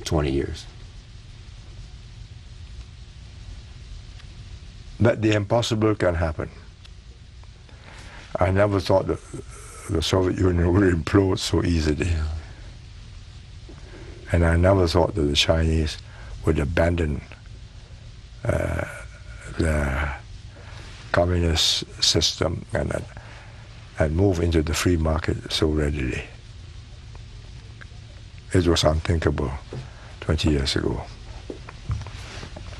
20 years? That the impossible can happen. I never thought that the Soviet Union would implode so easily. Yeah. And I never thought that the Chinese would abandon the communist system and move into the free market so readily. It was unthinkable 20 years ago.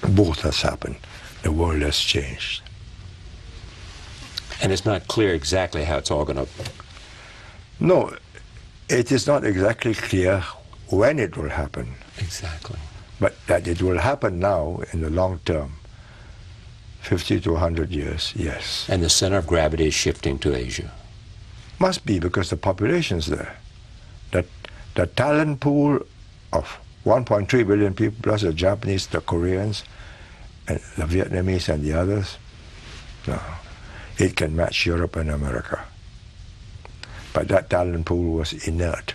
Both has happened. The world has changed. And it's not clear exactly how it's all going to... No, it is not exactly clear when it will happen. Exactly. But that it will happen now in the long term, 50 to 100 years, yes. And the center of gravity is shifting to Asia. Must be, because the population's there. The talent pool of 1.3 billion people, plus the Japanese, the Koreans, and the Vietnamese and the others, no, it can match Europe and America. But that talent pool was inert.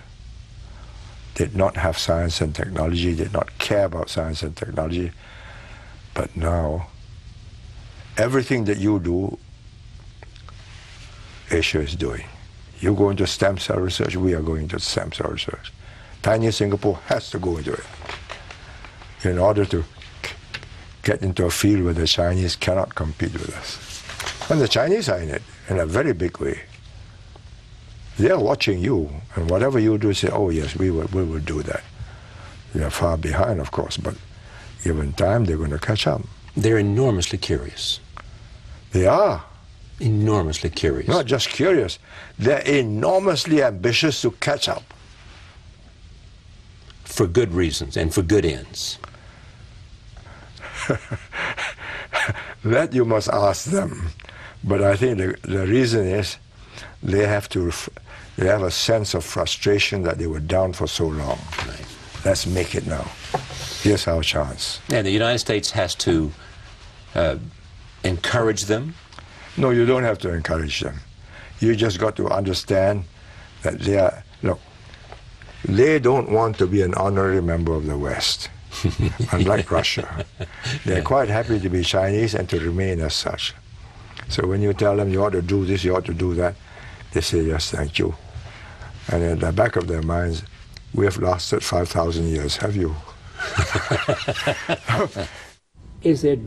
Did not have science and technology, did not care about science and technology. But now, everything that you do, Asia is doing. You go into stem cell research, we are going into stem cell research. Tiny Singapore has to go into it in order to get into a field where the Chinese cannot compete with us. And the Chinese are in it in a very big way. They are watching you, and whatever you do, say, oh yes, we will do that. They are far behind, of course, but given time, they're going to catch up. They're enormously curious. They are. Enormously curious. Not just curious, they're enormously ambitious to catch up. For good reasons and for good ends. That you must ask them. But I think the reason is they have a sense of frustration that they were down for so long. Right. Let's make it now. Here's our chance. And the United States has to encourage them? No, you don't have to encourage them. You just got to understand that they are, look, they don't want to be an honorary member of the West, unlike Russia. They're quite happy to be Chinese and to remain as such. So when you tell them you ought to do this, you ought to do that, they say, yes, thank you. And in the back of their minds, we have lasted 5,000 years, have you? Is there